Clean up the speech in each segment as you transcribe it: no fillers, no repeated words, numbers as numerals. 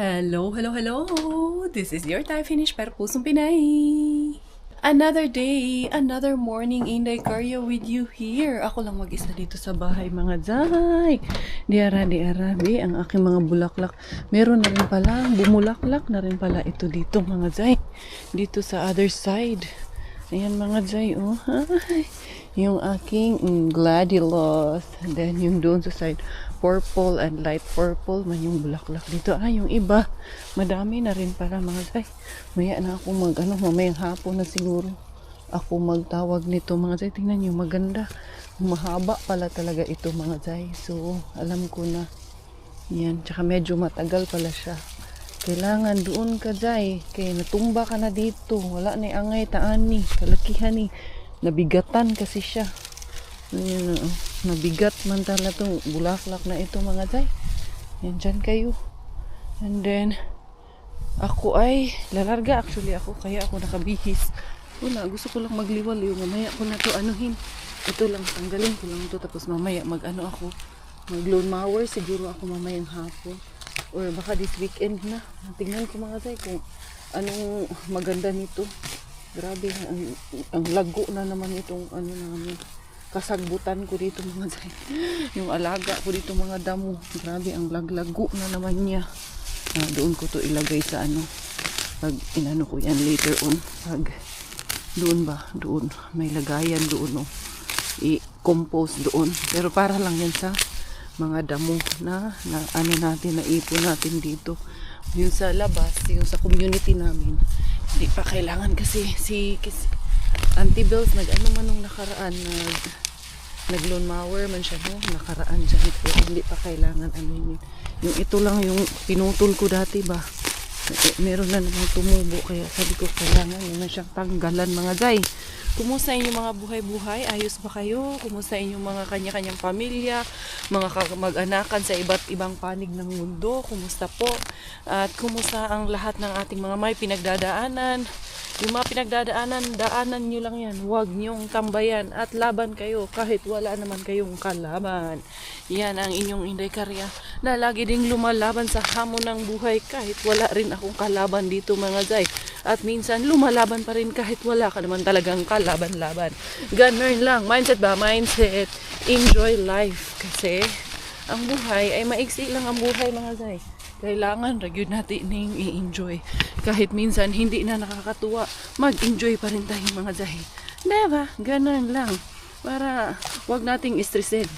Hello, hello, hello! This is your Thai Finish para pusong Pinay. Another day, another morning Inday Karya with you here. Ako lang mag-isa dito sa bahay mga zay. Diara, be, ang aking mga bulaklak. Meron na rin pala, bumulaklak na rin pala ito dito mga zay. Dito sa other side. Ayan mga zay, oh. Ay. Yung aking gladiolus. And then yung doon sa side, purple and light purple man yung bulaklak dito. Yung iba, madami na rin pala mga zay. Maya na ako mamayang hapon na siguro ako magtawag nito mga zay. Tingnan nyo, maganda. Mahaba pala talaga ito mga zay. So, alam ko na. Yan, tsaka medyo matagal pala siya. Kailangan doon ka zay. Kaya natumba ka na dito. Wala na angay taan ni. Kalakihan ni. Nabigatan kasi siya. Ayan, nabigat man talaga itong bulaklak na ito mga zay. Yan dyan kayo. And then, ako ay lalarga actually ako. Kaya ako nakabihis. Wala, gusto ko lang magliwaliw. Mamaya ko na to anuhin. Ito lang, tanggalin ko lang ito. Tapos mamaya ako. Mag-lawn mower siguro ako mamayang hapon. Or baka this weekend na. Tingnan ko mga zay kung anong maganda nito. Grabe, ang lago na naman itong namin. Kasagbutan ko dito mga zay. Yung alaga ko dito mga damo. Grabe, ang laglago na naman niya. Doon ko to ilagay sa pag inano ko yan later on. Pag doon ba? Doon. May lagayan doon. I-compose doon. Pero para lang yan sa mga damo na natin, na ipon natin dito. Yung sa labas, yung sa community namin. Hindi pa kailangan kasi si Auntie Bells man nung nakaraan nag-lawn mower man siya nakaraan dyan. Pero hindi pa kailangan yung ito lang yung pinutol ko dati ba. Meron na namang tumubo kaya sabi ko kailangan naman siyang tanggalan mga zay. Kumusta inyong mga buhay-buhay? Ayos ba kayo? Kumusta inyong mga kanya-kanyang pamilya? Mga mag-anakan sa iba't ibang panig ng mundo? Kumusta po? At kumusta ang lahat ng ating mga may pinagdadaanan? Yung mga daanan nyo lang yan. Huwag nyong tambayan at laban kayo kahit wala naman kayong kalaban. Yan ang inyong Inday Karya na lagi ding lumalaban sa hamon ng buhay kahit wala rin akong kalaban dito mga zay. At minsan lumalaban pa rin kahit wala ka naman talagang kalaban-laban. Ganun lang. Mindset ba? Mindset. Enjoy life. Kasi ang buhay ay maiksi lang ang buhay mga zay. Kailangan regular natin ning i-enjoy. Kahit minsan hindi na nakakatuwa, mag-enjoy pa rin tayo mga zay. Diba? Ganun lang. Para wag nating stressin.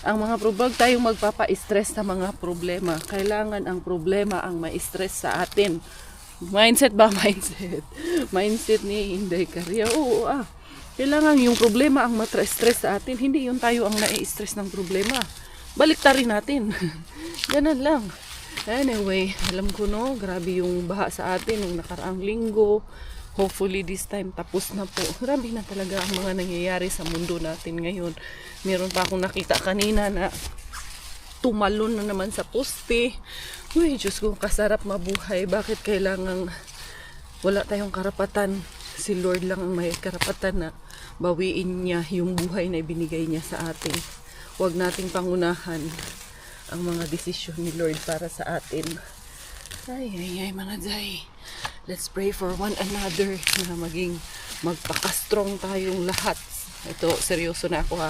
Ang mga wag tayong magpapa-stress sa mga problema. Kailangan ang problema ang ma-stress sa atin. Mindset ba? Mindset. Mindset ni Inday Karya. Oo, kailangan yung problema ang matra-stress sa atin. Hindi yung tayo ang nai-stress ng problema. Baliktarin natin. Ganun lang. Anyway, alam ko grabe yung baha sa atin nung nakaraang linggo. Hopefully this time tapos na po. Grabe na talaga ang mga nangyayari sa mundo natin ngayon. Meron pa akong nakita kanina na tumalon na naman sa poste. Uy, Diyos ko, kasarap mabuhay. Bakit kailangang wala tayong karapatan? Si Lord lang ang may karapatan na bawiin niya yung buhay na ibinigay niya sa atin. Huwag nating pangunahan ang mga desisyon ni Lord para sa atin. Ay, mga zay. Let's pray for one another na magpaka-strong tayong lahat. Ito, seryoso na ako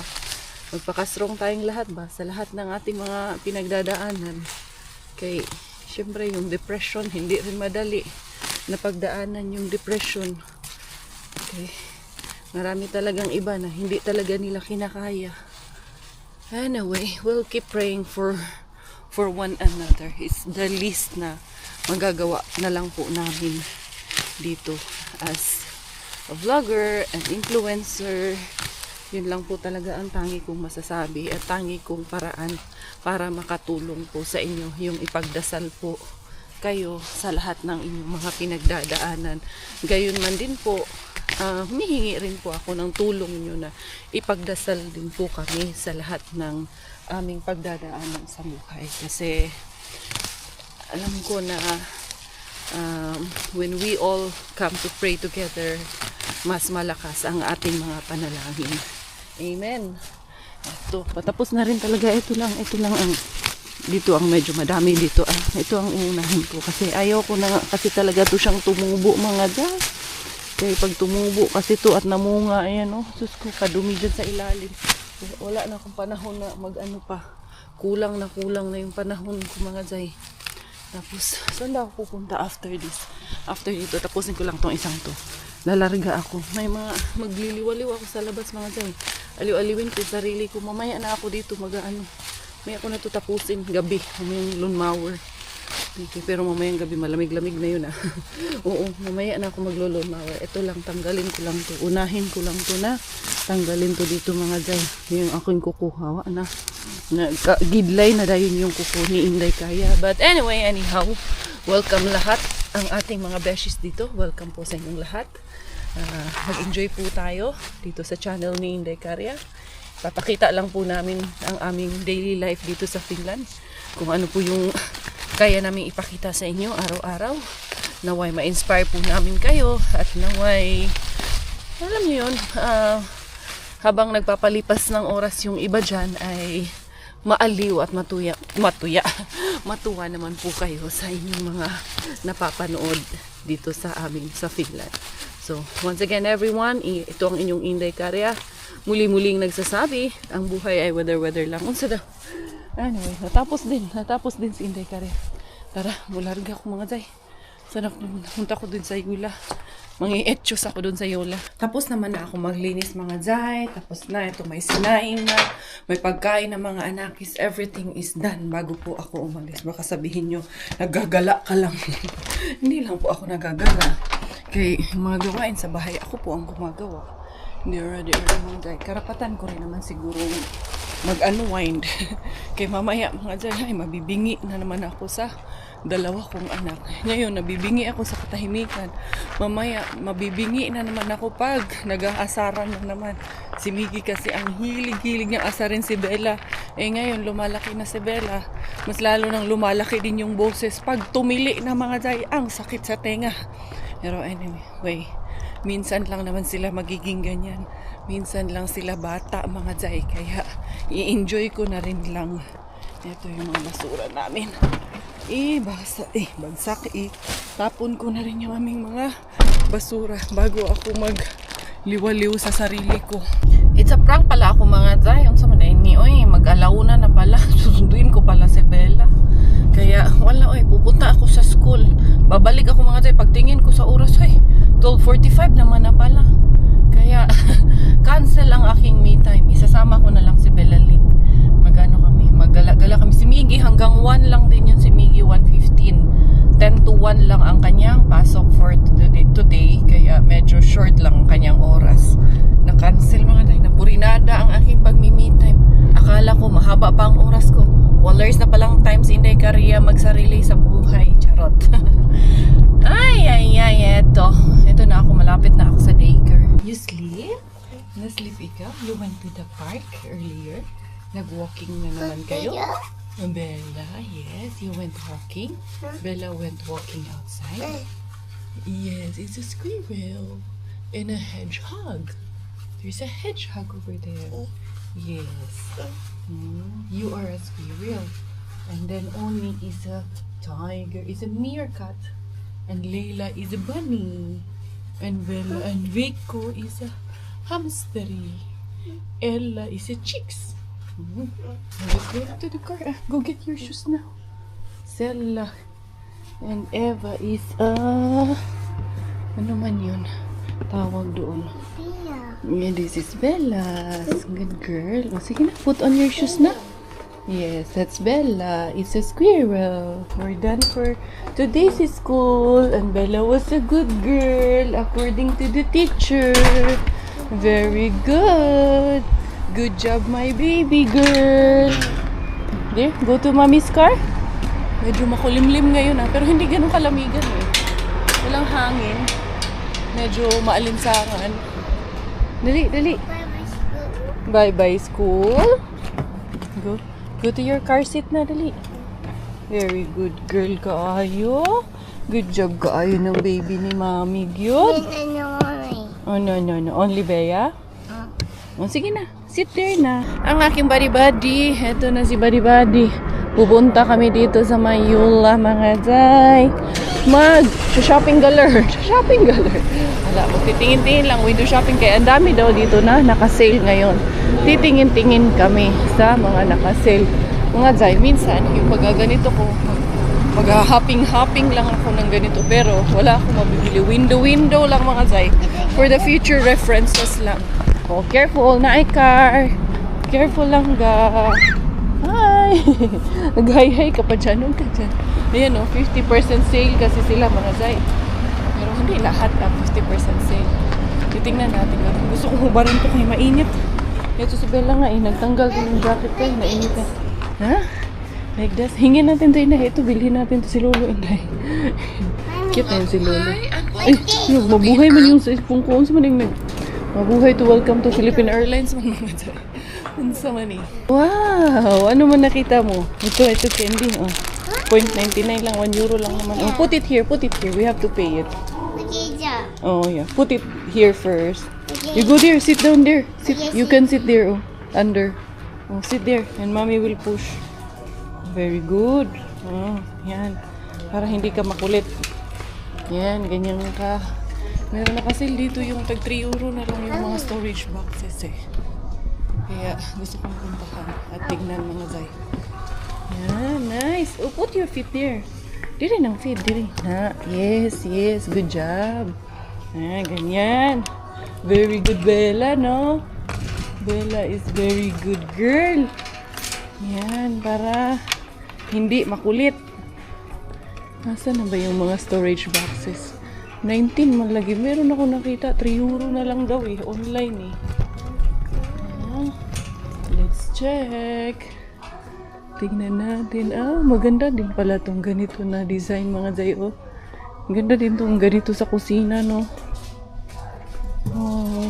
Magpaka-strong tayong lahat ba sa lahat ng ating mga pinagdadaanan. Kay, syempre yung depression, hindi rin madali na pagdaanan yung depression. Okay. Marami talagang iba na hindi talaga nila kinakaya. Anyway, we'll keep praying for one another. It's the least na magagawa na lang po namin dito as a vlogger and influencer. Yun lang po talaga ang tangi kong masasabi at tangi kong paraan para makatulong po sa inyo. Yung ipagdasal po kayo sa lahat ng inyong mga pinagdadaanan. Gayon man din po, humihingi rin po ako ng tulong nyo na ipagdasal din po kami sa lahat ng aming pagdadaanan sa buhay. Kasi alam ko na when we all come to pray together, mas malakas ang ating mga panalangin. Amen. Ito, patapos na rin talaga. Ito lang ang dito ang medyo madami dito. Ito ang uunahin ko kasi ayaw ko na kasi talaga to siyang tumubo mga dyan. Kaya pag tumubo kasi to at namunga, ayan o, sus ko, kadumi dyan sa ilalim. Wala na akong panahon na mag-ano pa. Kulang na yung panahon ko mga dyan. Tapos, saan na ako pupunta after this? After dito, tapusin ko lang tong isang to. Lalarga ako. May mga magliliwaliw ako sa labas mga dyan. Aliw-aliwin ko sarili ko. Mamaya na ako dito mag-ano. May ako na to tapusin gabi. May lawn mower. Okay, pero mamayang gabi malamig-lamig na yun Oo, mamaya na ako maglo-lawn mower. Ito lang, tanggalin ko lang to. Unahin ko lang to na tanggalin to dito mga dyan. Yung aking kukuhawa na. Gidlay na dayon yung kuko ni Inday Kaya. But anyway, anyhow, welcome lahat ang ating mga beshies dito. Welcome po sa inyong lahat. Mag-enjoy po tayo dito sa channel ni Inday Kaya. Papakita lang po namin ang aming daily life dito sa Finland. Kung ano po yung kaya namin ipakita sa inyo araw-araw. Naway ma-inspire po namin kayo at naway, alam niyo yun, habang nagpapalipas ng oras yung iba dyan ay maaliw at matuwa naman po kayo sa inyong mga napapanood dito sa amin sa Finland. So, once again everyone, ito ang inyong Inday Kaya. Muli-muling nagsasabi, ang buhay ay weather lang. Unsa daw? Anyway, natapos din si Inday Kaya. Tara, mularga ako mga day. Sana punta ko dun sa Yula. Mangi-etchos ako dun sa Yula. Tapos naman na ako maglinis mga day. Tapos na, ito may sinaing na. May pagkain na mga anakis. Everything is done bago po ako umalis. Baka sabihin nyo, naggagala ka lang. Hindi lang po ako naggagala. Kaya mga gawain sa bahay, ako po ang gumagawa. Hindi ready mga day. Karapatan ko rin naman siguro mag-unwind. Kaya mamaya mga day, ay mabibingi na naman ako sa dalawa kong anak. Ngayon, nabibingi ako sa katahimikan. Mamaya, mabibingi na naman ako pag nag-aasaran na naman. Si Miggy kasi ang hilig-hilig niyang asarin si Bella. Eh ngayon, lumalaki na si Bella. Mas lalo nang lumalaki din yung boses. Pag tumili na mga day, ang sakit sa tenga. Pero anyway, minsan lang naman sila magiging ganyan. Minsan lang sila bata mga day. Kaya i-enjoy ko na rin lang. Ito yung mga basura namin. Bagsak. Tapon ko na rin yung aming mga basura bago ako magliwaliw sa sarili ko. It's a prank pala ako mga day. Yung sa manay oy, mag-alauna na pala. Susunduin ko pala si Bella. Kaya wala pupunta ako sa school. Babalik ako mga day. Pagtingin ko sa oras, 12:45 naman na pala. Kaya cancel ang aking me time. Isasama ko na lang si Bella Lynn. Maggala kami si Miggy hanggang 1 lang din yun si Miggy, 1:15. 10 to 1 lang ang kanyang pasok for today, kaya medyo short lang ang kanyang oras. Na-cancel mga day, napurinada ang aking pag-me time. Akala ko mahaba pa ang oras ko. Wallers na palang time si Inday Kaya magsarili sa buhay. Charot. Eto na ako, malapit na ako sa daycare. You sleep? Na-sleep ikaw? You went to the park earlier? Nag-walking na naman kayo? Bella, yes, you went walking? Bella went walking outside? Yes, it's a squirrel and a hedgehog. There's a hedgehog over there. Yes. You are a squirrel. And then Oni is a tiger, is a meerkat. And Layla is a bunny. And Bella and Vico is a hamstery. Ella is a chicks. Let's go to the car. Go get your shoes now. Stella and Eva is ano man yun tawag doon. Yeah, this is Bella's. Good girl. O, sige na, put on your shoes na. Yes, that's Bella. It's a squirrel. We're done for today's school. And Bella was a good girl according to the teacher. Very good. Good job, my baby girl. There, go to mommy's car. Medyo makulimlim ngayon pero hindi ganun kalamigan Walang hangin. Medyo maalinsangan. Dali. Bye-bye school. Go to your car seat na, dali. Very good girl kaayo. Good job kaayo ng baby ni mommy. Good. Oh, no. Only Bea? Oh, sige na. Sit there na. Ang aking buddy-buddy. Eto na si buddy-buddy. Pupunta kami dito sa Mayula, mga Zay. Shopping galore. Shopping galore. Wala, magtitingin-tingin lang. Window shopping kaya ang dami daw dito na naka-sale ngayon. Titingin-tingin kami sa mga naka-sale. Mga Zay, minsan, yung pagkaganito ko, mag-hopping-hopping lang ako ng ganito. Pero wala akong mabibili. Window lang, mga Zay. For the future references lang. Oh, careful na car. Careful lang ga. Hi! Nag-hi-hi ka pa dyan. Huwag ka dyan. Ayan o, 50% sale kasi sila, mga Zay. Pero hindi lahat ang 50% sale. Titingnan natin. Gusto kong hubarin to kayo mainit. Ito si Bella nga nagtanggal ko ng jacket ko. Nainit na. Ha? Like that. Hingin natin to, Inday. Ito, bilhin natin to si Lolo, Inday. Cute na yun si Lolo. Ay, mabuhay man yung sa pungkuon sa maning mabuhay to. Welcome to Philippine Airlines. Mga Zay. Unsa man eh. Wow! Ano man nakita mo? Ito candy. Oh. 0.99 lang, 1 euro lang naman. Oh, put it here. We have to pay it. Oh, yeah. Put it here first. You go there. Sit down there. You can sit there. Oh, under. Oh, sit there. And mommy will push. Very good. Oh, yan. Para hindi ka makulit. Yan, ganyan ka. Meron na kasi dito yung tag 3 euro na lang yung mga storage boxes eh. Kaya gusto kong puntahan at tignan, mga Zay. Yeah, nice. Oh, put your feet there. Diri nang feet, diri. Yes. Good job. Ganyan. Very good, Bella, no? Bella is very good girl. Yan, para hindi makulit. Nasaan na ba yung mga storage boxes? 19 man lagi. Meron ako nakita. 3 euro na lang daw eh. Online eh. Let's check. Tingnan natin. Maganda din pala tong ganito na design, mga Zay. Oh, ganda din tong ganito sa kusina, no? Oh,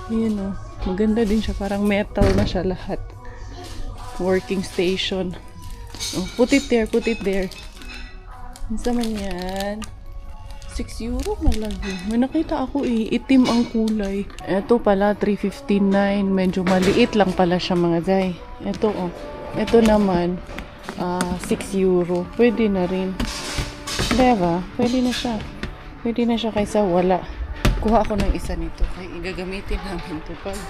ayan, oh. Maganda din siya. Parang metal na siya lahat. Working station. Oh, put it there. Isa man yan. 6 euro malagi. May nakita ako eh. Itim ang kulay. Ito pala, 3.59. Medyo maliit lang pala siya, mga Zay. Ito oh. Ito naman, 6 euro. Pwede na rin. Diba? Pwede na siya kaysa wala. Kuha ako ng isa nito. Kaya igagamitin namin ito pag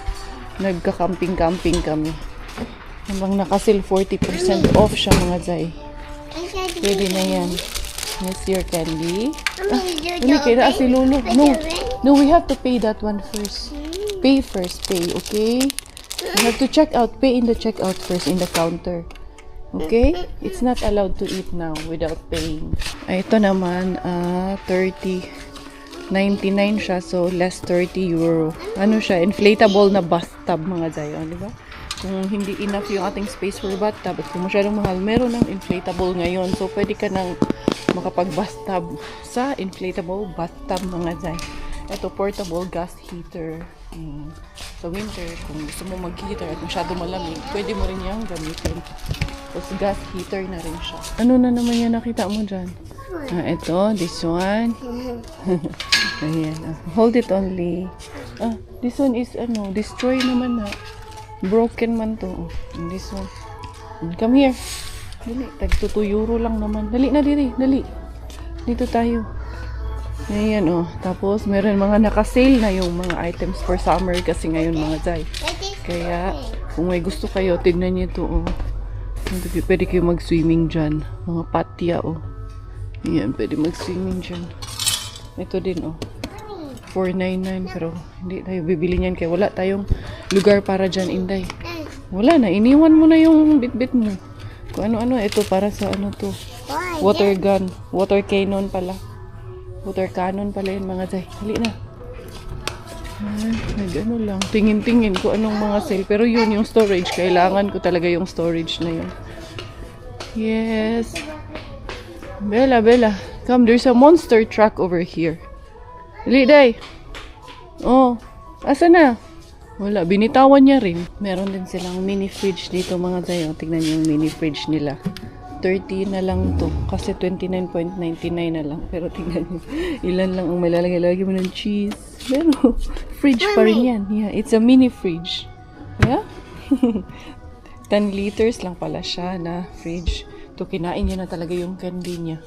nagka-camping kami. Habang nakasil 40% off siya, mga Zay. Pwede na yan. Yes, your candy. Hindi, kaya si Lolo. No, we have to pay that one first. Pay first, okay? You have to check out. Pay in the checkout first in the counter. Okay? It's not allowed to eat now without paying. Ito naman, 30.99 siya, so less 30 euro. Ano siya? Inflatable na bathtub, mga Zay. Di ba? Kung hindi enough yung ating space for bathtub at kung masyadong mahal, meron ng inflatable ngayon. So, pwede ka nang makapag-bathtub sa inflatable bathtub, mga Zay. Ito, portable gas heater. Sa winter, kung gusto mo mag-heater at masyado malamig, pwede mo rin yung gamitin. Tapos gas heater na rin siya. Ano na naman yan nakita mo dyan? Ito, this one. Ayan. Hold it only. This one is, destroy naman na. Broken man to. This one. Come here. Dali. Tag 2 euro lang naman. Dali na diri. Dali. Dito tayo. Ayan oh. Tapos meron mga naka-sale na yung mga items for summer kasi ngayon, mga Zay. Kaya kung may gusto kayo, tignan niyo ito oh. Pwede kayo mag-swimming dyan. Mga patya oh. Ayan, pwede mag-swimming dyan. Ito din oh. 499 pero hindi tayo bibili niyan kaya wala tayong lugar para dyan, Inday. Wala na, iniwan mo na yung bit-bit mo. Kung ano-ano, ito para sa ano to. Water gun. Water cannon pala. Water cannon pala yun, mga Zay. Hali na. Nag-ano lang. Tingin-tingin ko anong mga sale. Pero yun, yung storage. Kailangan ko talaga yung storage na yun. Yes. Bella. Come, there's a monster truck over here. Hali, Day. Oh. Asa na? Wala. Binitawan niya rin. Meron din silang mini fridge dito, mga Zay. Tignan niyo yung mini fridge nila. 30 na lang to. Kasi 29.99 na lang. Pero tingnan nyo. Ilan lang ang malalagay mo ng cheese. Pero, fridge pa rin yan. Yeah, it's a mini fridge. Yeah? 10 liters lang pala siya na fridge. To kinain niya na talaga yung candy niya.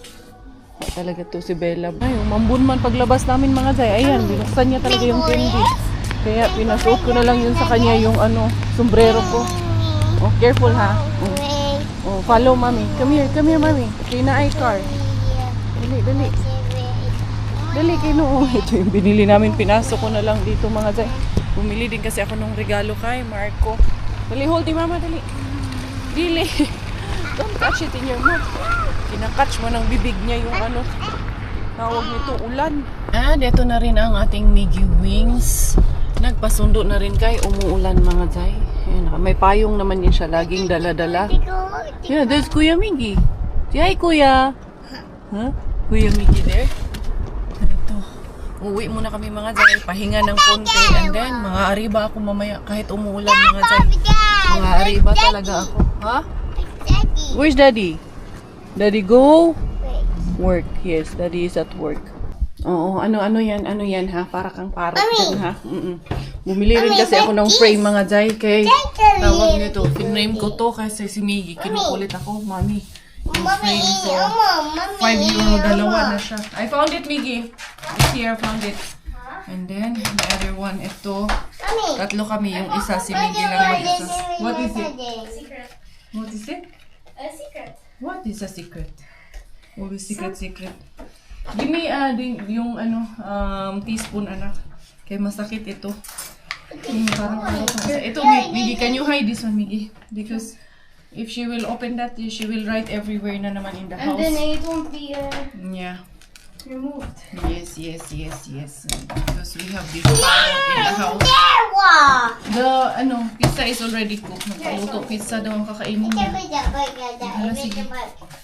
Talaga to si Bella. Ay, umambun man paglabas namin mga Zay. Ayan, binuksan niya talaga yung candy. Kaya pinasuot ko na lang yun sa kanya yung sombrero ko. Oh, careful ha. Oh, follow mommy. Come here mommy. Kina ay car. Dali. Dali, Kino. Ito yung binili namin. Pinasok ko na lang dito mga Zay. Bumili din kasi ako ng regalo kay Marco. Dali, hold ni mama, dali. Dili. Don't catch it in your mouth. Kinakatch mo ng bibig niya yung tawag nito, ulan. And ito na rin ang ating Miggy Wings. Nagpasundo na rin kay umuulan mga Zay. Ayan, may payong naman din siya. Laging dala-dala. Yeah, there's Kuya Miggy. Say hi, Kuya. Huh? Kuya Miggy there. Ito. Uwi muna kami mga Zay. Pahinga ng konti. And then, mga ariba ako mamaya kahit umuulan mga Zay. Mga ariba talaga ako. Ha? Where's Daddy? Daddy go? Work. Yes, Daddy is at work. Oo, ano yan ha? Para kang parrot dyan ha? Bumili rin kasi ako ng frame mga Zay. Kay tawag nito. Pinrame ko to kasi si Miggy. Kinukulit ako, Mami. Yung frame to. 5 euro, dalawa na siya. I found it, Miggy. It's here, I found it. And then, the other one, ito. Tatlo kami. Yung isa, si Miggy lang mag-isa. What is it? What is it? A secret. What is a secret? Always secret. Give me yung teaspoon anak. Kaya masakit ito. Parang ito, Miggy, can you hide this one, Miggy? Because if she will open that, she will write everywhere na naman in the house. And then it won't be Yeah. removed. Yes. Because we have this parrot in the house. The pizza is already cooked. Nagpaluto pizza daw ang kakainin niya. Sige.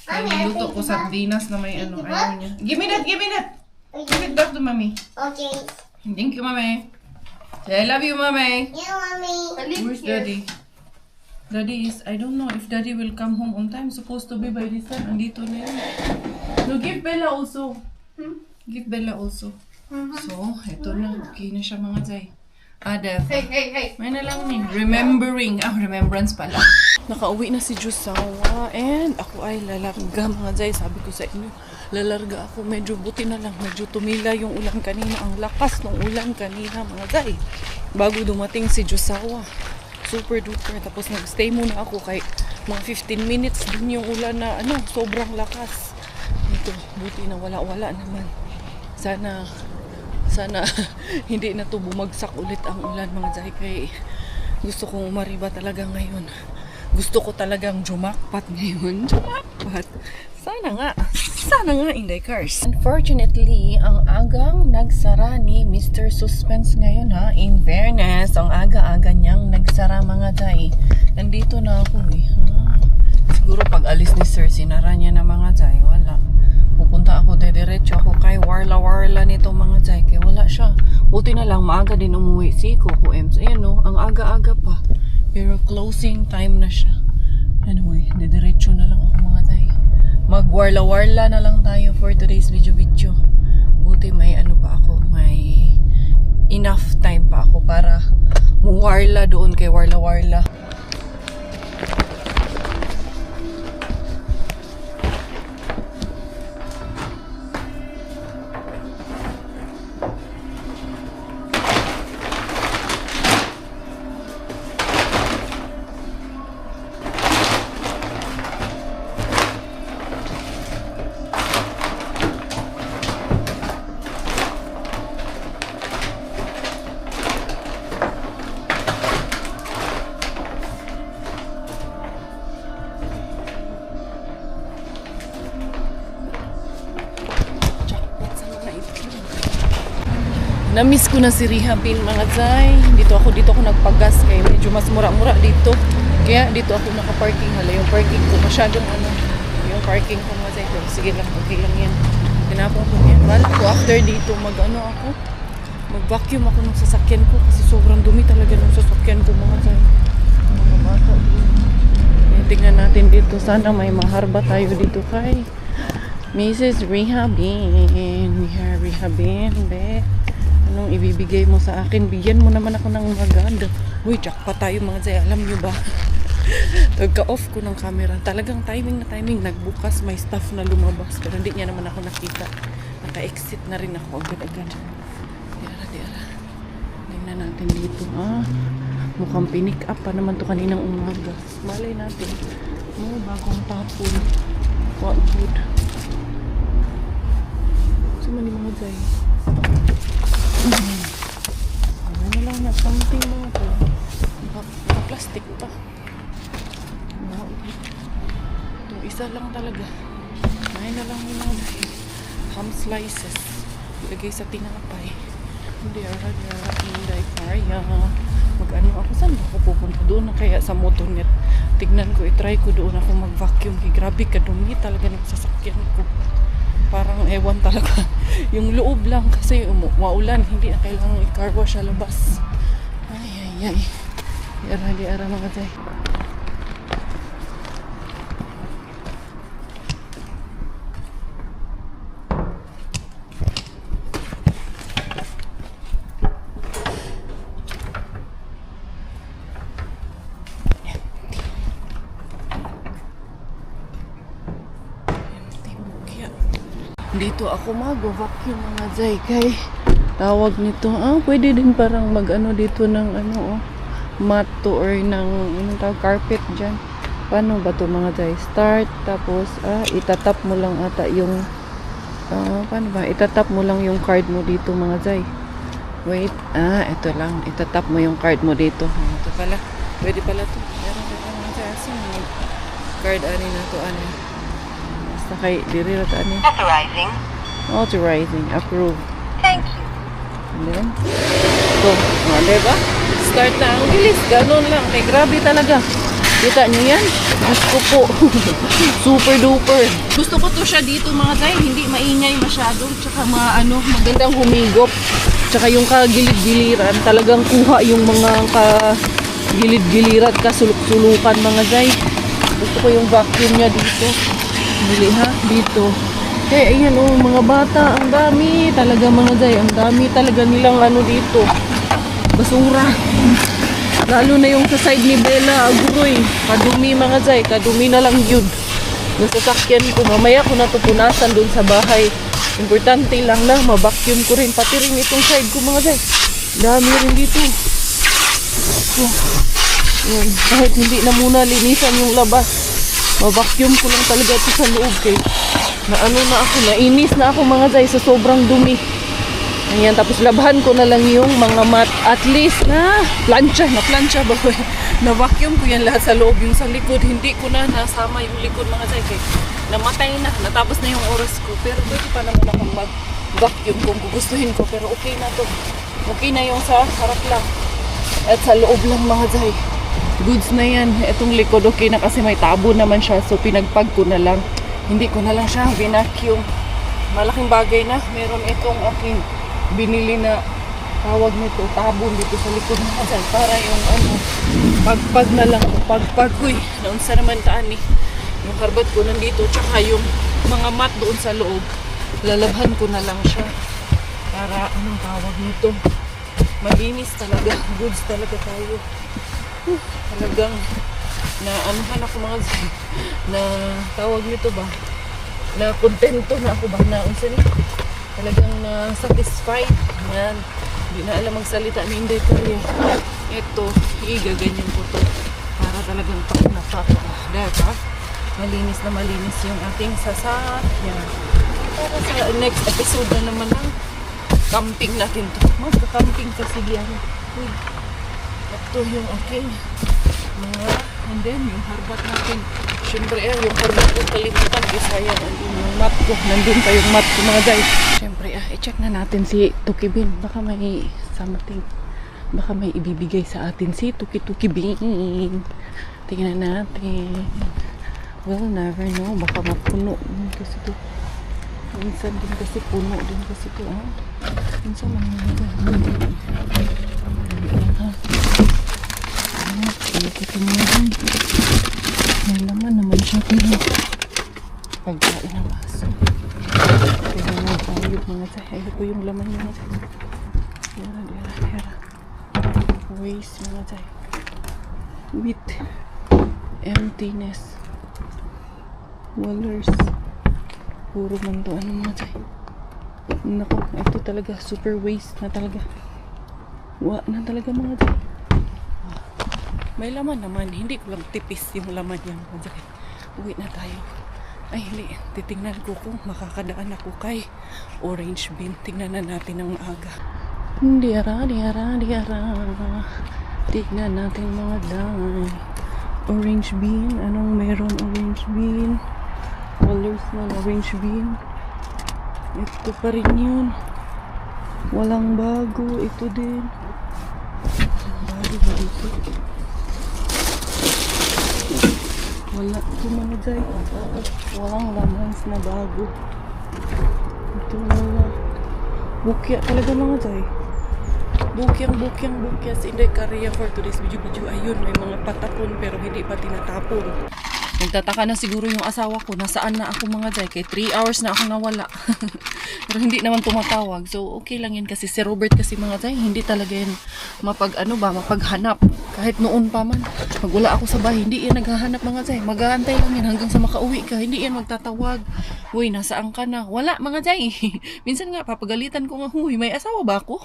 Niluto ko sardinas na may ayaw niya. Give me that. Give it back to Mommy. Okay. Thank you, Mommy. Say, I love you, Mommy. Yeah, mommy. Where's Daddy? Daddy is, I don't know if Daddy will come home on time. Supposed to be by this time. Andito na yun. No, give Bella also. Give Bella also. So, eto na. Okay na siya mga Zay. Hey. May na lang ni. Remembrance pala. Nakauwi na si Jusawa. And ako ay lalarga mga Zay. Sabi ko sa inyo, lalarga ako. Medyo buti na lang. Medyo tumila yung ulan kanina. Ang lakas ng ulan kanina mga Zay. Bago dumating si Jusawa. Super duper. Tapos nag-stay muna ako kay mga 15 minutes din yung ulan na sobrang lakas. Ito, buti na wala naman. Sana hindi na to bumagsak ulit ang ulan mga Zay. Kaya gusto kong umariba talaga ngayon. Gusto ko talagang jumakpat ngayon. Jumakpat. Sana nga Inday Cars. Unfortunately, ang agang nagsara ni Mr. Suspense ngayon ha. In fairness, ang aga-aga niyang nagsara mga Zay. Nandito na ako Siguro pag alis ni Sir, sinara niya na mga Zay. Wala. Pupunta ako, diretso ako kay Warla nito mga Zay. Kaya wala siya. Buti na lang, maaga din umuwi si Coco Ems. Ayan ang aga-aga pa. Pero closing time na siya. Anyway, diretso na lang ako mga Zay. Mag-warla na lang tayo for today's video. Buti may pa ako. May enough time pa ako para muwarla doon kay Warla. Na-miss ko na si Rehabin mga Zay. Dito ako nagpagas kaya medyo mas mura-mura dito. Kaya dito ako nakaparking. Hala yung parking ko masyadong yung parking ko mga Zay. Pero sige lang, okay lang yan. Tinapon ko yan. Bala ko after dito mag-vacuum ako ng sasakyan ko kasi sobrang dumi talaga ng sasakyan ko mga Zay. Mga bata. Tingnan natin dito. Sana may maharba tayo dito kay Mrs. Rehabin. Rehabin, be. Anong ibibigay mo sa akin? Bigyan mo naman ako ng maganda. Uy, jackpot tayo mga Zay. Alam nyo ba? Nagka-off ko ng camera. Talagang timing na timing. Nagbukas, may staff na lumabas. Pero hindi niya naman ako nakita. Naka-exit na rin ako agad-agad. Diara. Tingnan natin dito. Mukhang pinick up pa naman to kaninang umaga. Malay natin. Bagong tapon. What good. Suma ni mga zay. Ano lang na something mga to. Plastic pa. Itong isa lang talaga. Ngayon na lang yung mga ham slices. Ilagay sa tinapay. Hindi kaya. Mag-ano ako. Saan ako pupunta? Doon na kaya sa motonet. Tignan ko, itry ko doon ako mag-vacuum. Grabe kadumi talaga ng sasakyan ko. Parang ewan talaga. Yung loob lang kasi maulan. Hindi na kailangan i-car wash sa labas. Ay. Diara mga tay. Dito ako mag-vacuum mga zay kay tawag nito pwede din parang mag-ano dito ng mat to or ng carpet dyan. Paano ba to mga zay? Start tapos itatap mo lang ata yung paano ba? Itatap mo lang yung card mo dito mga zay. Wait, ito lang, itatap mo yung card mo dito. Ito pala, pwede pala to. Meron dito mga zay. Asin yung card na to basta kay diri ra ta ani. Authorizing. Approve. Thank you. And then, diba? Start na ang bilis. Ganon lang. Kay grabe talaga. Kita nyo yan? Diyos ko po. Super duper. Gusto ko to siya dito mga tay. Hindi maingay masyado. Tsaka magandang humigop. Tsaka yung kagilid-giliran. Talagang kuha yung mga kagilid-giliran. Kasuluk-sulukan mga tay. Gusto ko yung vacuum niya dito. Bili ha? Dito. Kaya ayan mga bata, ang dami talaga mga day, ang dami talaga nilang dito, basura. Lalo na yung sa side ni Bella, aguroy, kadumi mga day, kadumi na lang yun. Nasasakyan ko, mamaya ko natupunasan dun sa bahay. Importante lang na, mabacuum ko rin, pati rin itong side ko mga day. Dami rin dito. Yan, kahit hindi na muna linisan yung labas, mabacuum ko lang talaga ito sa loob kay nainis na ako mga zay sa sobrang dumi. Ayan, tapos labhan ko na lang yung mga mat. At least na plancha ba? Na vacuum ko yan lahat sa loob. Yung sa likod, hindi ko na nasama yung likod mga zay. Kaya namatay na, natapos na yung oras ko. Pero pwede pa naman akong mag-vacuum kung gugustuhin ko. Pero okay na to. Okay na yung sa harap lang. At sa loob lang mga zay. Goods na yan. Itong likod okay na kasi may tabo naman siya. So pinagpag ko na lang. Hindi ko na lang siya binacuum. Malaking bagay na. Meron itong aking binili na tawag nito, tabon dito sa likod ng kasal. Para yung pagpag na lang. Pagpag ko naunsa naman taan yung karbat ko nandito. Tsaka yung mga mat doon sa loob. Lalabhan ko na lang siya. Para anong tawag nito. Malinis talaga. Goods talaga tayo. Talagang na anuhan ako mga na tawag nito ba na kontento na ako ba na unsa ni talagang na satisfied yan. Hindi na alam magsalita ni Inday Korea. Ito igaganyan ko to para talagang diba? Malinis na malinis yung ating sasakyan para sa next episode na naman ng camping natin to. Magka-camping kasi yan. Ito yung aking mga, and then yung harbat natin. Siyempre yung harbat ko kalimutan. Bisaya, nandun yung mat ko. Nandun pa yung mat ko mga guys. Siyempre i-check na natin si Tukibin. Baka may something. Baka may ibibigay sa atin si Tukibin. Tingnan natin. We'll never know. Baka mapuno. Kasi to. Minsan din kasi puno din kasi to. Minsan mangyayari. May laman naman siya pero pagkain ng aso pero nagayod mga tayo. Ayoko yung laman niya mga tayo. Hera waste mga tayo. Wait, Emptiness. Walrus. Puro man to. Ano mga Jay? Naku, ito talaga. Super waste na talaga. Wa na talaga mga Jay. May laman naman. Hindi ko lang tipis yung laman yan mga Jay. Uwi na tayo. Ay, hindi. Titingnan ko kung makakadaan ako kay Orange Bean. Tingnan na natin ang maaga. Diara. Tingnan natin mga day. Orange Bean. Anong meron Orange Bean? Colors ng Orange Bean. Ito pa rin yun. Walang bago. Ito din. Walang bago ba dito? Wala ito mga day. Walang lamans na bago. Ito wala. Bukya talaga mga day. Bukyang sa Inday Korea for today's video. Ayun, may mga patapon pero hindi pa tinatapon. Nagtataka na siguro yung asawa ko, nasaan na ako mga Jay, kay 3 hours na ako nawala. Pero hindi naman tumatawag. So okay lang yan kasi si Robert kasi mga Jay, hindi talaga yan mapaghanap. Kahit noon pa man, pag wala ako sa bahay, hindi yan naghahanap mga Jay. Mag-aantay lang yan hanggang sa makauwi ka. Hindi yan magtatawag. Uy, nasaan ka na? Wala mga Jay. Minsan nga, papagalitan ko nga, huy, may asawa ba ako?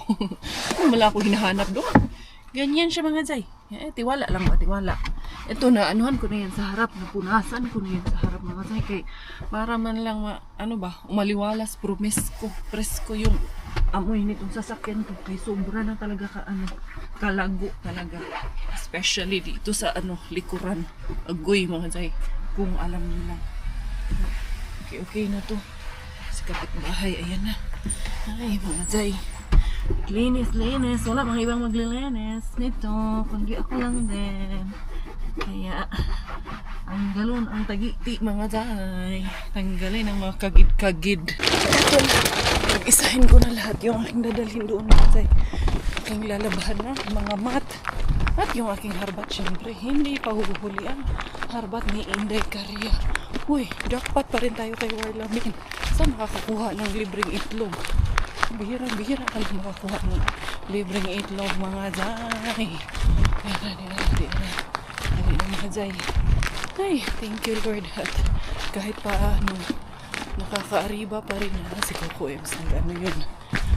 Wala ako hinahanap doon. Ganyan siya mga Jay. Tiwala lang ba? Tiwala. Ito na, anuhan ko na yan sa harap. Napunasan ko na yan sa harap mga Jay. Kay, para man lang, umaliwalas, presko yung amoy nitong sasakyan ko. Kay sobra na talaga kalago talaga. Especially dito sa likuran. Agoy mga Jay. Kung alam nila. Okay na to. Sa kapitbahay, ayan na. Ay mga Jay. Linis. Wala mga ibang maglilinis nito, kundi ako lang din. Kaya, ang galon, ang tagiti mga Jay. Tanggalin ang mga kagid-kagid. Ito, mag-isahin ko na lahat yung aking dadalhin doon mga Jay. Aking lalabahan na, mga mat. At yung aking harbat, syempre, hindi pa huhuli ang harbat ni Inday Korea. Uy, jackpot pa rin tayo kay Warla Bean. Saan makakakuha ng libreng itlog? Bihira ka lang makakuha ng libreng itlog mga Jay. Dira mga Jay. Ay, thank you Lord. At kahit paano, nakakaariba pa rin na si Coco Ems.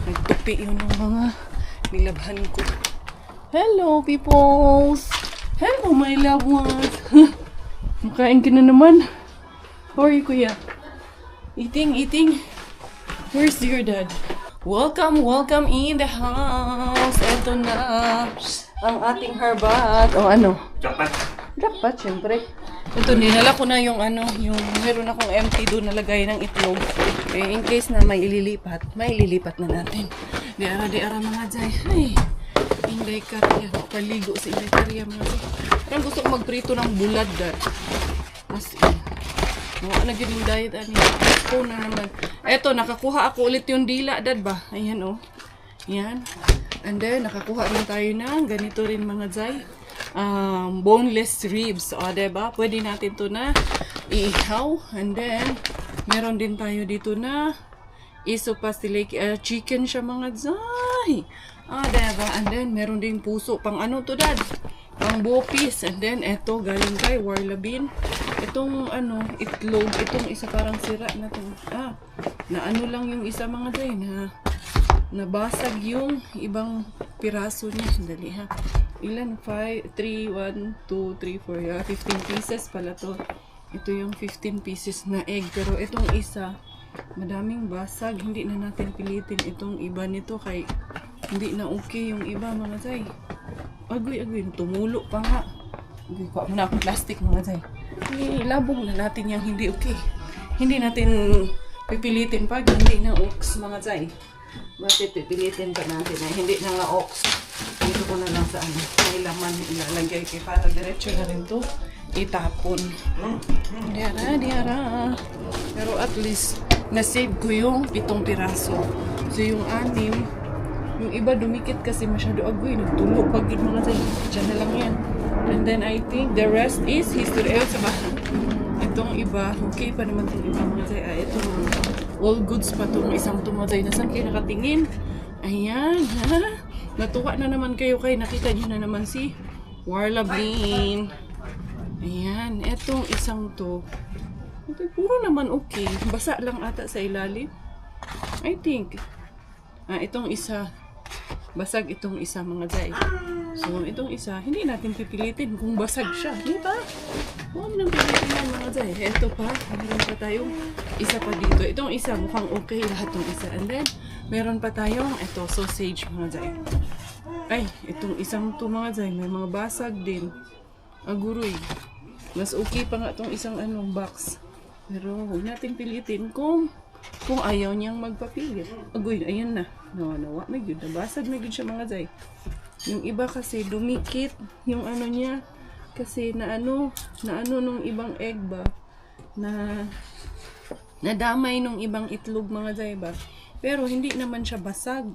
Nagtupi yun ng mga nilabhan ko. Hello peoples! Hello my loved ones! Makain ka na naman. How are you kuya? Eating? Where's your dad? Welcome in the house. Ito na ang ating harbat. O ano? Jackpot, syempre. Ito, dinala ko na yung meron akong empty doon nalagay ng itlog. In case na may ililipat na natin. Diara mga Jay. Ay, Inday Korea. Paligo si Inday Korea mga Jay. Parang gusto ko magprito ng bulad dad. As in. Wala na yung diet po na naman. Eto, nakakuha ako ulit yung dila, dad ba? Ayan, oh. Yan. And then, nakakuha rin tayo ng ganito rin mga Jay. Boneless ribs. O, diba? Pwede natin to na iihaw. And then, meron din tayo dito na isopastilake chicken siya mga Jay. Diba? And then, meron din puso. Pang ano to, dad? Pang bopis. And then, eto, galing kay Warla Bean. Itong itlog, itong isa parang sira na to. Na lang yung isa mga Jay, na nabasag yung ibang piraso niya. Dali ha. Ilan? 5, 3, 1, 2, 3, 4, 15 pieces pala to. Ito yung 15 pieces na egg. Pero itong isa, madaming basag. Hindi na natin pilitin itong iba nito kay hindi na okay yung iba mga Jay. Agoy, tumulo pa nga. Kuha mo na akong plastic mga Jay. Ilabong na natin yung hindi okay. Hindi natin pipilitin pag hindi na ox mga Jay. Bakit pipilitin pa natin na hindi na nga ox. Dito ko na lang sa may laman ilalagay kay para diretso na rin to itapon. Diara. Pero at least na-save ko yung 7 piraso. So yung 6, yung iba dumikit kasi masyado agoy. Nagtulo pag yun mga Jay. Diyan na lang yan. And then I think the rest is history. Itong iba, okay pa naman itong iba mga Jay. Ito, all goods pa itong isang mga Jay. Nasaan kayo nakatingin? Ayan, ha? Natuwa na naman kayo kay nakita niyo na naman si Warla Bean. Ayan, etong isang to. Ito, puro naman okay. Basa lang ata sa ilalim. I think. Itong isa. Basag itong isa mga zay. So, itong isa, hindi natin pipilitin kung basag siya. Di ba? Huwag nang pilitin yan mga zay. Ito pa, meron pa tayong isa pa dito. Itong isa, mukhang okay lahat ng isa. And then, meron pa tayong, ito, sausage mga zay. Ay, itong isang to mga zay, may mga basag din. Aguroy. Mas okay pa nga itong isang box. Pero, huwag natin pilitin kung ayaw niyang magpapilit. Agoy, ayan na. Nawa, may good. Nabasag na good siya mga zay. Yung iba kasi dumikit yung niya. Kasi naano nung ibang egg ba. Nadamay nung ibang itlog mga zay ba. Pero hindi naman siya basag.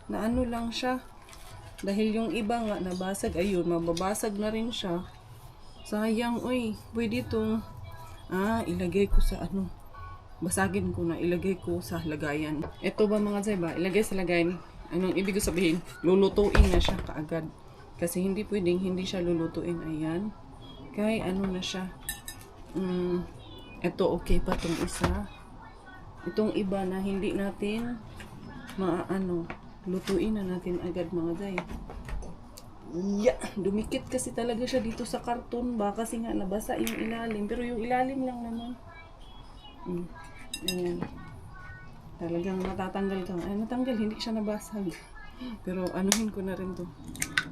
Naano lang siya. Dahil yung iba nga nabasag. Ayun, mababasag na rin siya. Sayang, oy. Pwede itong ilagay ko sa basagin ko na, ilagay ko sa lagayan. Ito ba mga zay ba? Ilagay sa lagayan. Anong ibig sabihin? Lulutuin na siya kaagad. Kasi hindi pwedeng hindi siya lulutuin. Ayan. Kaya na siya. Ito okay pa tong isa. Itong iba na hindi natin lutuin na natin agad mga zay. Yeah, dumikit kasi talaga siya dito sa karton ba? Kasi nga nabasa yung ilalim. Pero yung ilalim lang naman. Ayan. Talagang matatanggal ka. Ay, natanggal. Hindi siya nabasag. Pero anuhin ko na rin to.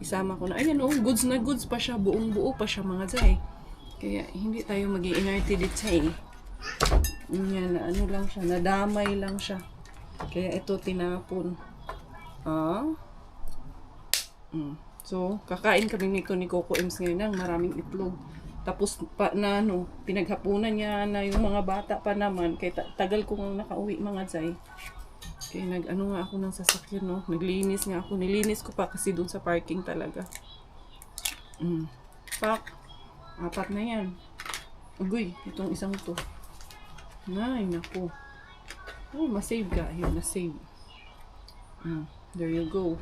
Isama ko na. Ayan, goods na goods pa siya. Buong buo pa siya mga zay. Kaya hindi tayo mag-i-inerte dito Ayan, lang siya. Nadamay lang siya. Kaya ito tinapon. So, kakain kami ni Coco Ems ngayon ng maraming itlog. Tapos pinaghapunan niya na yung mga bata pa naman. Kaya tagal ko nga nakauwi mga zay. Kaya nga ako ng sasakyan, no? Naglinis nga ako. Nilinis ko pa kasi dun sa parking talaga. Pak. 4 na yan. Agoy, itong isang to. Ay, naku. Masave ka. Ayun, nasave. There you go.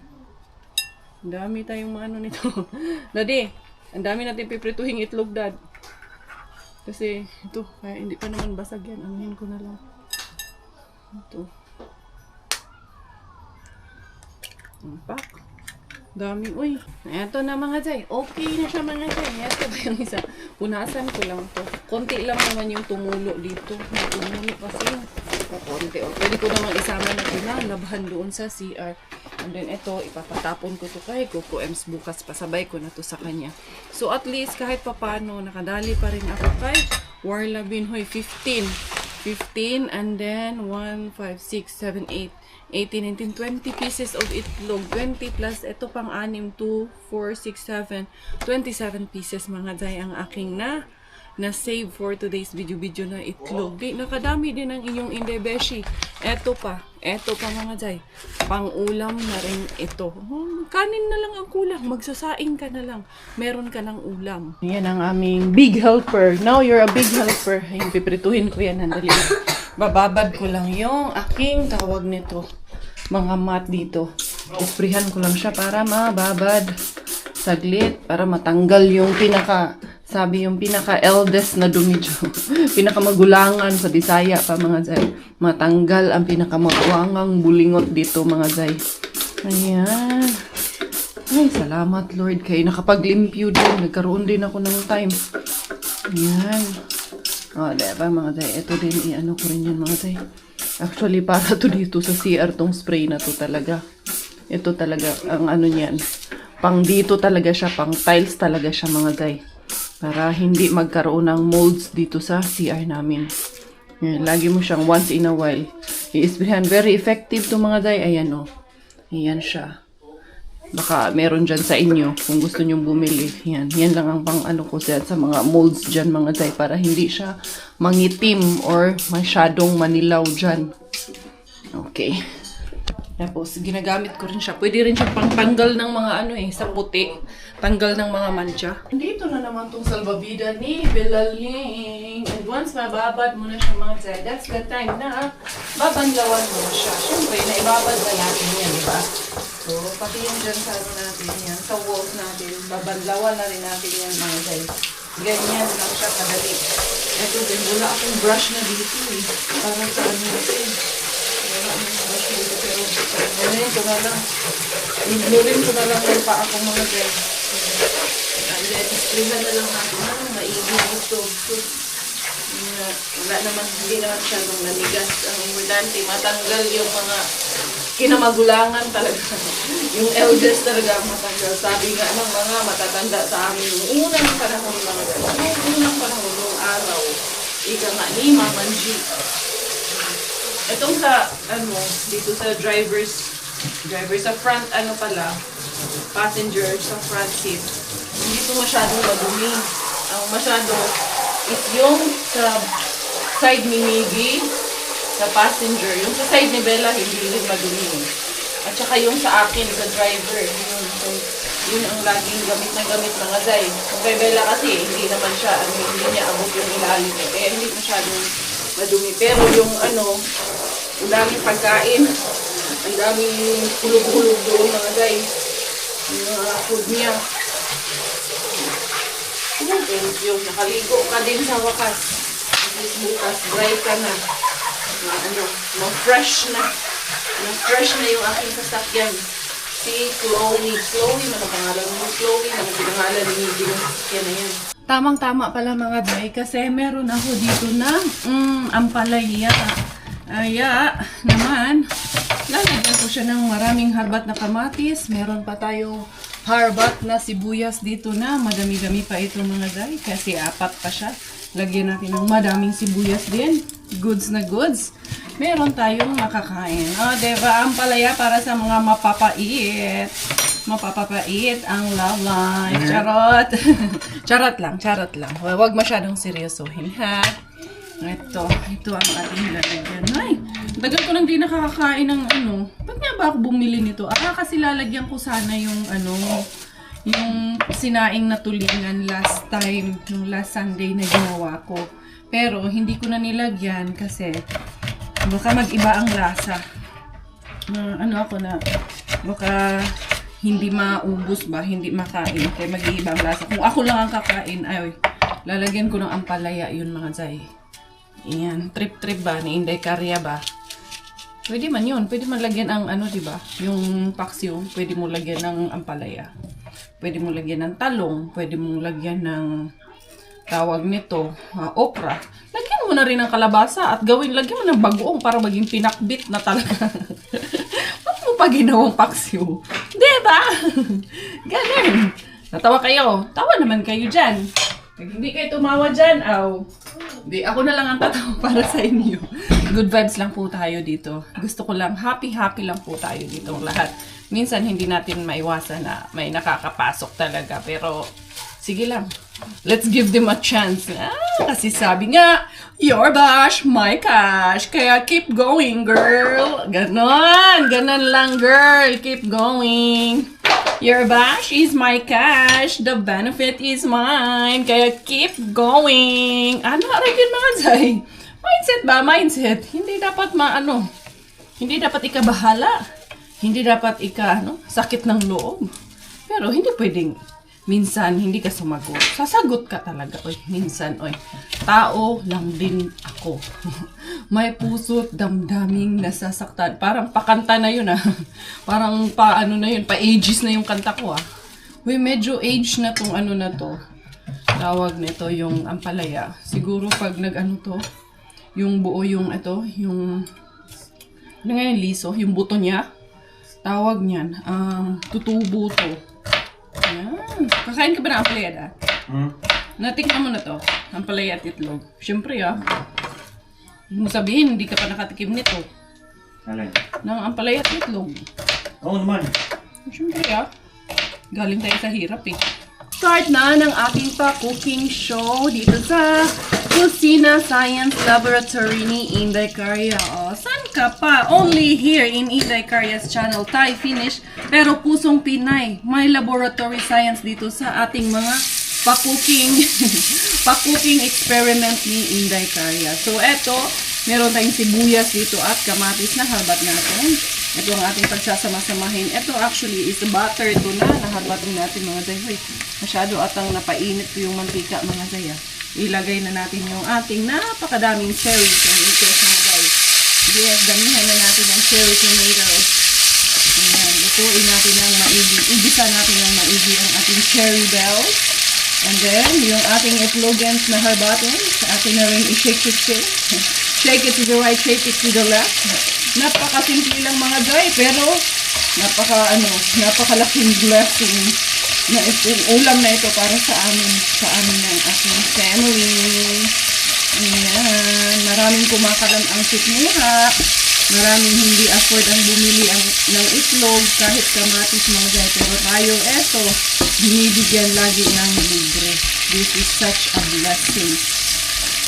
Ang dami tayong nito. Daddy, ang dami natin piprituhing itlog, Dad. Kasi, ito, kaya hindi pa naman basag yan. Anuhin ko na lang. Ito. Pak. Dami, uy. Ito na mga zay. Okay na siya mga zay. Ito ba yung isa? Punasan ko lang to. Konti lang naman yung tumulo dito. Tumulo kasi. Konti. Pwede ko naman isama na labahan doon sa CR. And then ito, ipapatapon ko to kay Coco Ems bukas. Pasabay ko na to sa kanya. So at least kahit papano, nakadali pa rin ako kay Warla Binhoy 15 and then 1, 5, 6, 7, 8, 18, 19, 20 pieces of itlog. 20 plus ito pang 6, 2, 4, 6, 7, 27 pieces mga zay ang aking na save for today's video na itlog. Nakadami din ang inyong Inday Beshi. Eto pa mga zay. Pang-ulam na rin ito. Kanin na lang ang kulang. Magsasaing ka na lang. Meron ka ng ulam. Yan ang aming big helper. Now you're a big helper. Ayun, piprituhin ko yan. Handali. Bababad ko lang yung aking tawag nito. Mga mat dito. Isprihan ko lang siya para mababad. Saglit. Para matanggal yung yung pinaka-eldest na dumidyo. Pinaka-magulangan sa Bisaya pa mga zay. Matanggal ang pinaka-maguangang bulingot dito mga zay. Ayan. Ay, salamat Lord. Kaya nakapaglimpyo din. Nagkaroon din ako ng time. Ayan. Diba mga zay. Ito din, ko rin yan mga zay. Actually, para to dito sa CR tong spray na to talaga. Ito talaga, ang niyan. Pang dito talaga siya, pang tiles talaga siya mga zay. Para hindi magkaroon ng molds dito sa CR namin. Yan, lagi mo siyang once in a while. I-sprayan. Very effective to mga day. Ayan Ayan siya. Baka meron dyan sa inyo kung gusto nyong bumili. Yan. Yan lang ang pang ko sa mga molds dyan mga day. Para hindi siya mangitim or masyadong manilaw dyan. Okay. Tapos, ginagamit ko rin siya. Pwede rin siya pangtanggal ng mga sa puti. Tanggal ng mga mancha. Dito na naman tong salbabida ni Belaling. And once mababad mo na siya mga zay, that's the time na babanlawan mo na siya. Siyempre, naibabad na natin yan, diba? So, pati yan dyan sa natin yan, sa walls natin. Babanlawan na rin natin yan mga zay. Ganyan lang siya kadali. Ito din, wala akong brush na dito eh. Para sa ano ito eh. Wala akong brush dito pero ganyan ko na lang. Ignorin ko na lang yung pa ako mga guys. And then, isprihan na lang natin. Maigi ito. Wala naman, hindi naman masyadong nanigas. Ang importante, matanggal yung mga kinamagulangan talaga. Yung elders talaga matanggal. Sabi nga ng mga matatanda sa amin, yung unang panahon mga guys. Yung unang panahon ng araw, ika nga ni Mama G. Itong sa, dito sa driver's sa front, passenger sa front seat. Hindi ito masyadong madumi. Ang masyado is yung sa side ni Miggy, sa passenger. Yung sa side ni Bella, hindi rin madumi. At saka yung sa akin, sa driver. Yun ang laging gamit na gamit mga zay. Yung kay Bella kasi, hindi naman siya, hindi niya abot yung ilalim. Kaya hindi masyadong madumi. Pero yung ang daming pagkain, ang daming hulog-hulog doon mga zay. Yung food niya. Thank you. Nakaligo ka din sa wakas. Bukas, dry ka na. Ma-fresh na. Ma-fresh na yung aking sasakyan. Si Chloe. Chloe, ano pangalan mo? Chloe, ano pinangalan ni Miggy ng sasakyan na yan. Tamang-tama pala mga day kasi meron ako dito na ampalaya. Naman, lalagyan ko siya ng maraming harbat na kamatis. Meron pa tayong harbat na sibuyas dito na. Madami-dami pa ito mga day kasi 4 pa siya. Lagyan natin ng madaming sibuyas din. Goods na goods. Meron tayong makakain. Diba? Ampalaya para sa mga mapapait. Mapapapait ang love life. Charot. Charot lang. Huwag masyadong seryosohin, ha? Ito ang ating lalagyan. Ay, tagal ko nang di nakakakain ng Ba't nga ba ako bumili nito? Kasi lalagyan ko sana yung yung sinaing na tulingan last time, yung last Sunday na ginawa ko. Pero hindi ko na nilagyan kasi baka mag-iba ang lasa. Baka hindi maubos ba, hindi makain. Kaya mag-iiba ang lasa. Kung ako lang ang kakain, lalagyan ko ng ampalaya yun mga zay. Iyan, trip ba, ni Inday Karya ba? Pwede man yun. Pwede man lagyan ang diba? Yung paksiw, pwede mo lagyan ng ampalaya. Pwede mo lagyan ng talong. Pwede mo lagyan ng tawag nito, okra. Lagyan mo na rin ng kalabasa at lagyan mo ng bagoong para maging pinakbit na talaga. Ba't mo pa ginawang paksiw? Diba? Ganun. Natawa kayo. Tawa naman kayo dyan. Pag hindi kayo tumawa dyan, Di, ako na lang ang tatawa para sa inyo. Good vibes lang po tayo dito. Gusto ko lang, happy lang po tayo dito lahat. Minsan hindi natin maiwasan na may nakakapasok talaga. Pero, sige lang. Let's give them a chance. Kasi sabi nga, your bash, my cash. Kaya keep going, girl. Ganon lang, girl. Keep going. Your bash is my cash. The benefit is mine. Kaya keep going. Aray yun mga zay. Mindset ba? Mindset. Hindi dapat hindi dapat ikabahala. Hindi dapat sakit ng loob. Pero hindi pwedeng minsan hindi ka sumagot. Sasagot ka talaga. Minsan, tao lang din ako. May puso't damdaming nasasaktan. Parang pakanta na yun Parang na yun, pa-ages na yung kanta ko medyo age na tong na to. Tawag nito yung ampalaya. Siguro pag yung buo yung yung ngayon liso, yung buto niya. Tawag niyan, tutubo to. Yan. Kakain ka ba ng ampalaya da? Natikman mo na to, ampalaya at itlog. Siyempre mo sabihin, hindi ka pa nakatikim nito. Alin? Ng ampalaya at itlog. Oo naman. Siyempre galing tayo sa hirap Start na ng ating pa-cooking show dito sa Kusina Science Laboratory ni Inday Karya. Saan ka pa? Only here in Inday Karya's channel, Thai Finish, pero pusong Pinay. May laboratory science dito sa ating mga pa-cooking experiment ni Inday Karya. So eto, Meron tayong sibuyas dito at kamatis na harbat natin. Ito ang ating pagsasama-samahin. Ito actually is butter ito na naharbatin natin mga zay. Hoy, masyado atang napainit ko yung mantika mga zay. Ilagay na natin yung ating napakadaming cherry tomatoes mga zay. Yes, damihan na natin ang cherry tomatoes. Ayan, lutuin natin ng maigi. Ibisa natin ng maigi ang ating cherry bells. And then, yung ating itlogans na harbatin, atin na rin i-shake. Shake it to the right, shake it to the left. Napakasimple lang mga guy, pero napakalaking blessing na itong ulam na ito para sa amin ng aking family. Ayan, maraming kumakalam ang sikmura. Maraming hindi afford ang bumili ng itlog kahit kamatis mga guy. Pero tayo, eto, binibigyan lagi ng libre. This is such a blessing.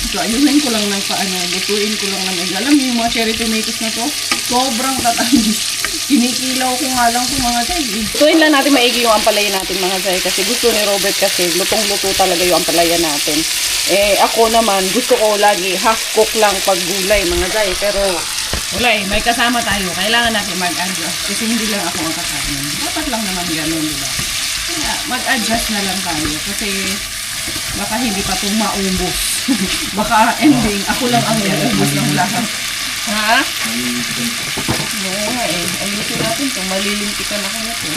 So, ayunin ko lang ng lutuin ko lang ng alam niyo yung mga cherry tomatoes na to, sobrang tatamis. Kinikilaw ko nga lang kung mga guy. Lutuin lang natin maigi yung ampalaya natin mga guy kasi gusto ni Robert kasi lutong-luto talaga yung ampalaya natin. Ako naman, gusto ko lagi half cook lang pag gulay mga guy. Pero, wala may kasama tayo. Kailangan natin mag-adjust kasi hindi lang ako ang kakain. Dapat lang naman gano'n, diba? Kaya, mag-adjust na lang tayo kasi baka hindi pa itong maubos. Baka ending, ako lang ang maubos ng lahat. Ha? Oo nga ayusin natin ito. Malilimpikan ako na ito.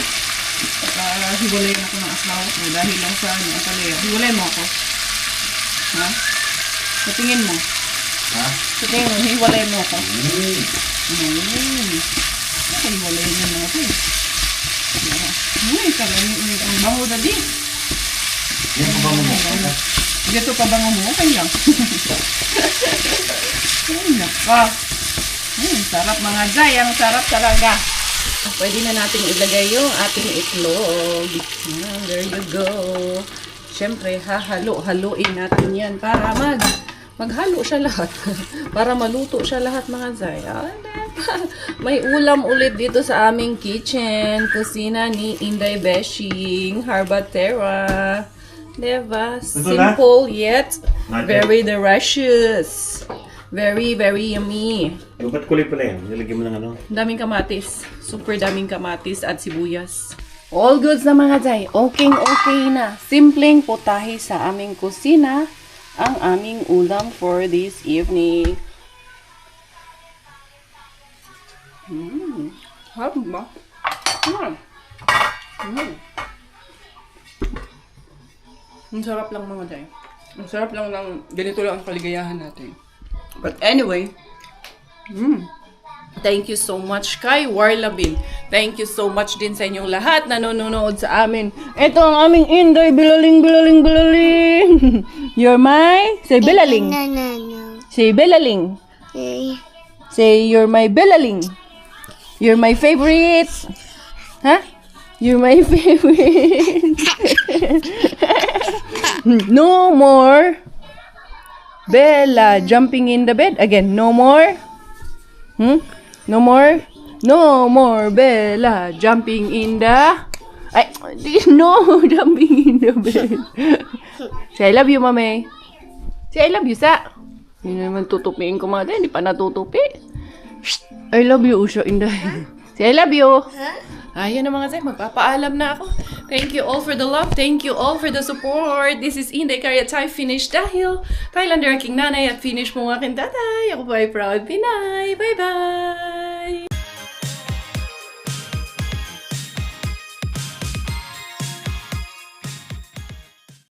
Saka hiwalayin ako ng asawa ko dahil lang sa ampalaya. Hiwalay mo ako. Ha? Sa tingin mo? Ha? Sa tingin mo, hiwalay mo ako. Hiwalayin mo na ito. Uy, kalami. Ang bango na di. Yan pa ba mo? Dito pa bango mo? Okay lang. Ay, naka. Sarap mga jay. Ang sarap talaga. Pwede na natin ilagay yung ating itlog. There you go. Siyempre, haluin natin yan para maghalo siya lahat. Para maluto siya lahat mga jay. May ulam ulit dito sa aming kitchen. Kusina ni Inday Beshing Harbatera. Diba? Simple yet very delicious. Very, very yummy. Ba't kulay pala yan? Nilagyan mo ng ano? Daming kamatis. Super daming kamatis at sibuyas. All goods na mga jay. Okay na. Simpleng putahe sa aming kusina ang aming ulam for this evening. Harap ba? Ang sarap lang mga jay. Ang sarap lang ganito lang ang kaligayahan natin. But anyway, thank you so much kay Warlabin. Thank you so much din sa inyong lahat na nanonood sa amin. Ito ang aming Inday, bilaling. You're my... Say bilaling. No. Say bilaling. Okay. Say you're my bilaling. You're my favorite. Huh? You're my favorite. No more Bella jumping in the bed again. No more. No more. No more Bella jumping in the. No jumping in the bed. Say I love you, mami. Say I love you, sa. Hindi naman tutupiin ko mga hindi pa natutupi. I love you, Usho, Inday. Say I love you. Ayun na mga zay, magpapaalam na ako. Thank you all for the love. Thank you all for the support. This is Inday Karyatay Finish dahil Thailander aking nanay at finish mo aking tatay. Ako po ay proud Pinay. Bye-bye!